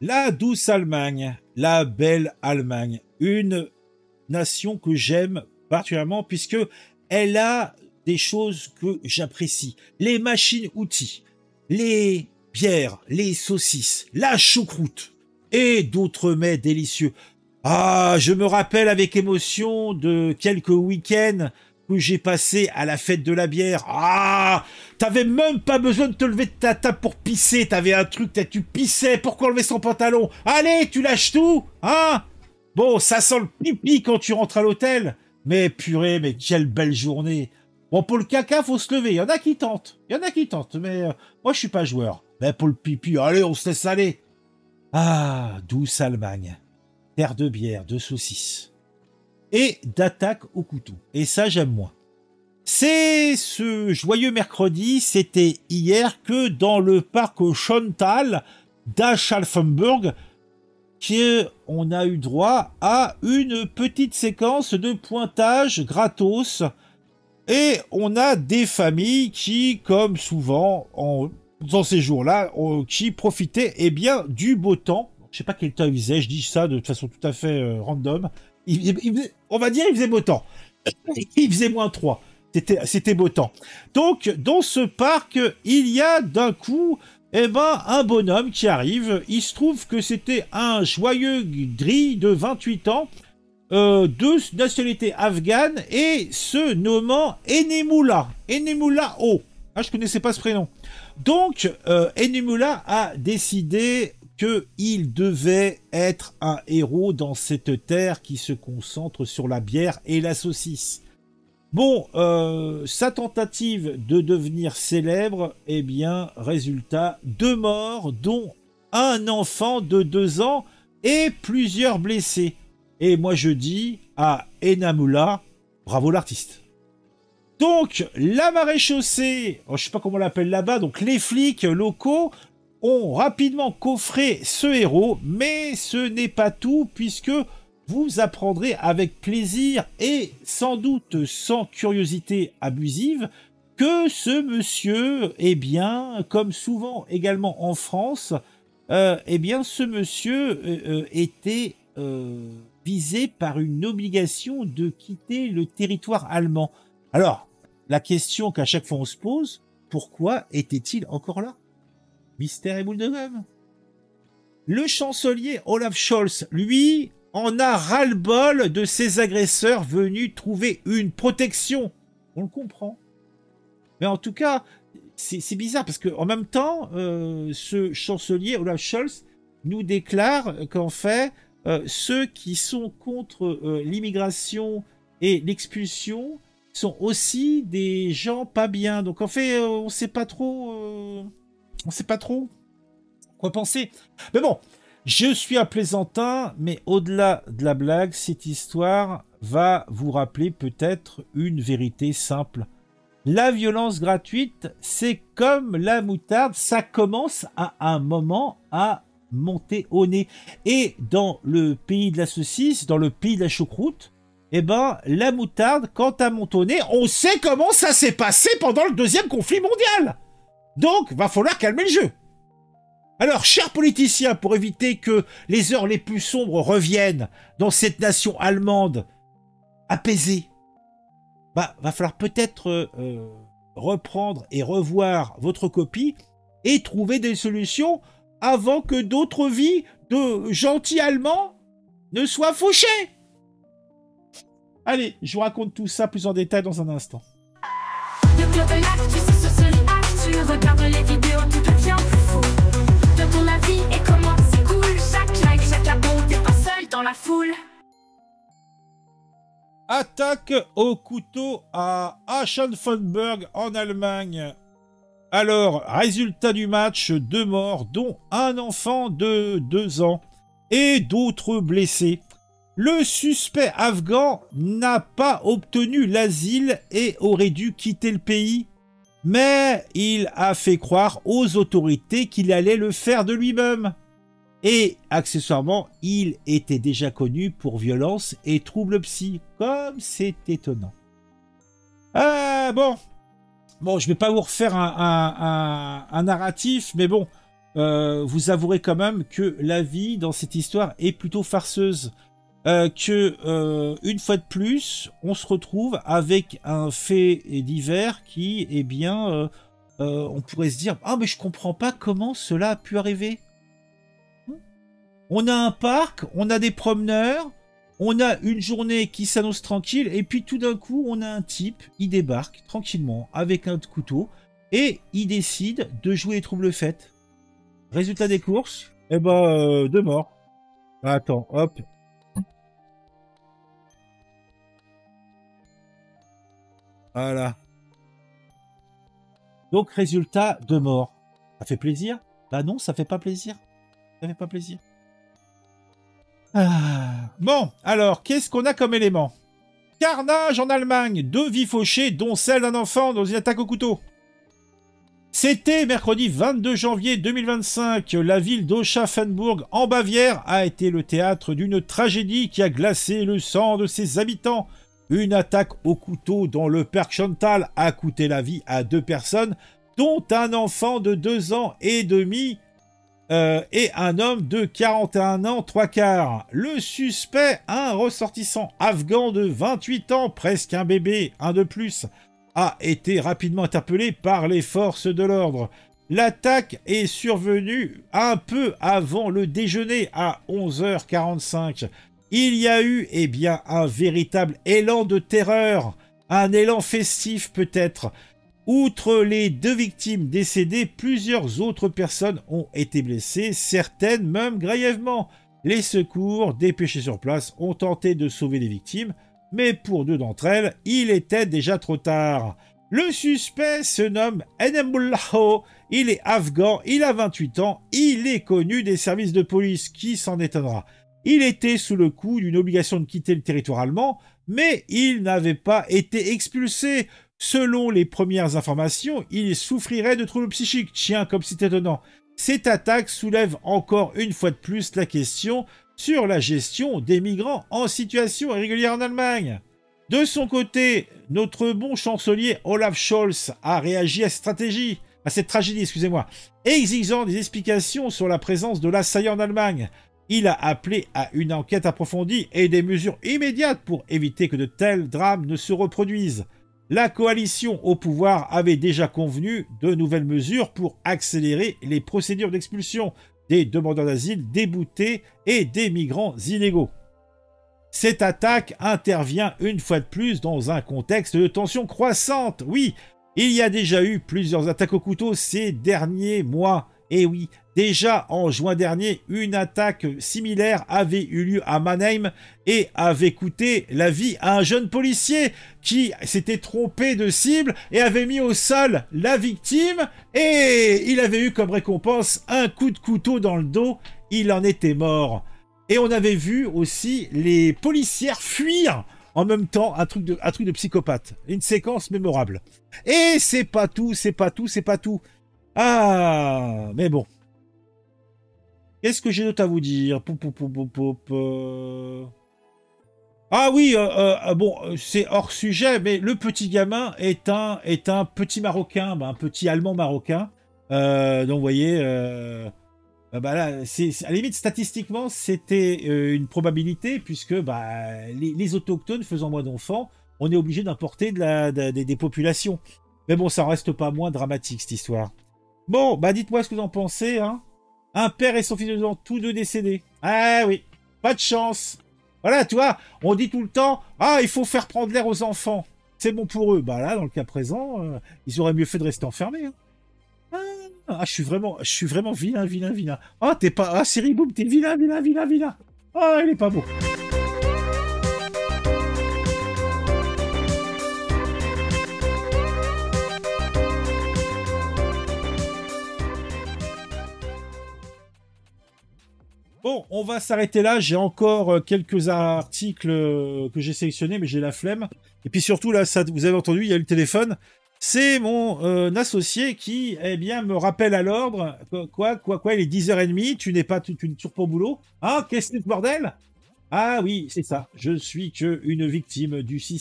La douce Allemagne, la belle Allemagne, une nation que j'aime particulièrement puisque elle a des choses que j'apprécie. Les machines-outils, les bières, les saucisses, la choucroute et d'autres mets délicieux. Ah, je me rappelle avec émotion de quelques week-ends que j'ai passé à la fête de la bière. Ah, t'avais même pas besoin de te lever de ta table pour pisser. T'avais un truc, tu pissais. Pourquoi enlever son pantalon? Allez, tu lâches tout, hein? Bon, ça sent le pipi quand tu rentres à l'hôtel. Mais purée, mais quelle belle journée. Bon, pour le caca, faut se lever. Il y en a qui tentent. Il y en a qui tentent, mais moi, je suis pas joueur. Mais pour le pipi, allez, on se laisse aller. Ah, douce Allemagne. Terre de bière, de saucisses. Et d'attaque au couteau. Et ça, j'aime moins. C'est ce joyeux mercredi, c'était hier, que dans le parc Schöntal d'Aschalfenburg, on a eu droit à une petite séquence de pointage gratos. Et on a des familles qui, comme souvent dans ces jours-là, qui profitaient du beau temps. Je sais pas quel temps il faisait, je dis ça de façon tout à fait random. On va dire il faisait beau temps. Il faisait -3. C'était beau temps. Donc, dans ce parc, il y a d'un coup un bonhomme qui arrive. Il se trouve que c'était un joyeux gris de 28 ans, de nationalité afghane, et se nommant Enemula. Enemula O. Ah, je connaissais pas ce prénom. Donc, Enemula a décidé qu'il devait être un héros dans cette terre qui se concentre sur la bière et la saucisse. Bon, sa tentative de devenir célèbre, résultat, 2 morts, dont un enfant de 2 ans et plusieurs blessés. Et moi je dis à Enamula, bravo l'artiste. Donc, la maréchaussée, je sais pas comment on l'appelle là-bas, donc les flics locaux ont rapidement coffré ce héros, mais ce n'est pas tout, puisque vous apprendrez avec plaisir et sans doute sans curiosité abusive que ce monsieur, comme souvent également en France, ce monsieur était visé par une obligation de quitter le territoire allemand. Alors, la question qu'à chaque fois on se pose, pourquoi était-il encore là? Mystère et boule de gomme. Le chancelier Olaf Scholz, lui, en a ras-le-bol de ces agresseurs venus trouver une protection. On le comprend. Mais en tout cas, c'est bizarre parce qu'en même temps, ce chancelier Olaf Scholz nous déclare qu'en fait, ceux qui sont contre l'immigration et l'expulsion sont aussi des gens pas bien. Donc en fait, on sait pas trop quoi penser. Mais bon, je suis un plaisantin, mais au-delà de la blague, cette histoire va vous rappeler peut-être une vérité simple. La violence gratuite, c'est comme la moutarde, ça commence à un moment à monter au nez. Et dans le pays de la saucisse, dans le pays de la choucroute, la moutarde, quand elle monte au nez, on sait comment ça s'est passé pendant le 2e conflit mondial. Donc, va falloir calmer le jeu. Alors, chers politiciens, pour éviter que les heures les plus sombres reviennent dans cette nation allemande apaisée, va falloir peut-être reprendre et revoir votre copie et trouver des solutions avant que d'autres vies de gentils Allemands ne soient fauchées. Allez, je vous raconte tout ça plus en détail dans un instant. Le club est là, tu sais, tu regardes les vidéos, tout devient plus fou. De ton avis et comment c'est cool. Chaque like, chaque abon, t'es pas seul dans la foule. Attaque au couteau à Aschenfenburg en Allemagne. Alors, résultat du match, 2 morts, dont un enfant de 2 ans et d'autres blessés. Le suspect afghan n'a pas obtenu l'asile et aurait dû quitter le pays, mais il a fait croire aux autorités qu'il allait le faire de lui-même. Et, accessoirement, il était déjà connu pour violence et troubles psy. Comme c'est étonnant. Bon, je vais pas vous refaire un narratif, mais bon, vous avouerez quand même que la vie dans cette histoire est plutôt farceuse. Une fois de plus, on se retrouve avec un fait divers qui, eh bien, on pourrait se dire « Ah, mais je comprends pas comment cela a pu arriver. » On a un parc, on a des promeneurs, on a une journée qui s'annonce tranquille, et puis tout d'un coup, on a un type, il débarque tranquillement avec un couteau, et il décide de jouer les troubles fêtes. Résultat des courses, eh ben, 2 morts. Attends, hop. Voilà. Donc, résultat, 2 morts. Ça fait plaisir? Bah non, ça fait pas plaisir. Ça fait pas plaisir. Ah. Bon, alors, qu'est-ce qu'on a comme élément? Carnage en Allemagne. 2 vies fauchées, dont celle d'un enfant dans une attaque au couteau. C'était mercredi 22 janvier 2025. La ville d'Aschaffenburg, en Bavière, a été le théâtre d'une tragédie qui a glacé le sang de ses habitants. Une attaque au couteau dans le Perchontal a coûté la vie à 2 personnes, dont un enfant de 2 ans et demi et un homme de 41 ans 3/4. Le suspect, un ressortissant afghan de 28 ans, presque un bébé, un de plus, a été rapidement interpellé par les forces de l'ordre. L'attaque est survenue un peu avant le déjeuner à 11h45. Il y a eu, eh bien, un véritable élan de terreur, un élan festif peut-être. Outre les 2 victimes décédées, plusieurs autres personnes ont été blessées, certaines même grièvement. Les secours dépêchés sur place ont tenté de sauver les victimes, mais pour 2 d'entre elles, il était déjà trop tard. Le suspect se nomme Enemullah, il est afghan, il a 28 ans, il est connu des services de police, qui s'en étonnera. Il était sous le coup d'une obligation de quitter le territoire allemand, mais il n'avait pas été expulsé. Selon les premières informations, il souffrirait de troubles psychiques. Tiens, comme c'est étonnant. Cette attaque soulève encore une fois de plus la question sur la gestion des migrants en situation irrégulière en Allemagne. De son côté, notre bon chancelier Olaf Scholz a réagi à cette tragédie, exigeant des explications sur la présence de l'assaillant en Allemagne. Il a appelé à une enquête approfondie et des mesures immédiates pour éviter que de tels drames ne se reproduisent. La coalition au pouvoir avait déjà convenu de nouvelles mesures pour accélérer les procédures d'expulsion des demandeurs d'asile déboutés et des migrants illégaux. Cette attaque intervient une fois de plus dans un contexte de tension croissante. Oui, il y a déjà eu plusieurs attaques au couteau ces derniers mois. Et oui, déjà en juin dernier, une attaque similaire avait eu lieu à Mannheim et avait coûté la vie à un jeune policier qui s'était trompé de cible et avait mis au sol la victime et il avait eu comme récompense un coup de couteau dans le dos. Il en était mort. Et on avait vu aussi les policières fuir en même temps, un truc de psychopathe. Une séquence mémorable. Et c'est pas tout. Ah, mais bon. Qu'est-ce que j'ai d'autre à vous dire? Ah oui, bon, c'est hors sujet, mais le petit gamin est un petit Marocain, un petit Allemand marocain. Donc vous voyez, bah là, à la limite, statistiquement, c'était une probabilité, puisque les autochtones faisant moins d'enfants, on est obligé d'importer des populations. Mais bon, ça reste pas moins dramatique, cette histoire. Bon, dites-moi ce que vous en pensez, hein. Un père et son fils de 2 ans, tous 2 décédés. Ah oui, pas de chance. Voilà, tu vois, on dit tout le temps, ah, il faut faire prendre l'air aux enfants. C'est bon pour eux. Bah là, dans le cas présent, ils auraient mieux fait de rester enfermés. Hein. Ah, je suis vraiment vilain. Ah, t'es pas... Ah, Siriboum, t'es vilain. Ah, il est pas beau. Bon, on va s'arrêter là. J'ai encore quelques articles que j'ai sélectionnés, mais j'ai la flemme. Et puis surtout, là, ça, vous avez entendu, il y a le téléphone. C'est mon associé qui, eh bien, me rappelle à l'ordre. Quoi, il est 10h30, tu n'es toujours pas au boulot. Ah, qu'est-ce que c'est ce bordel? Ah oui, c'est ça. Je suis qu'une victime du système.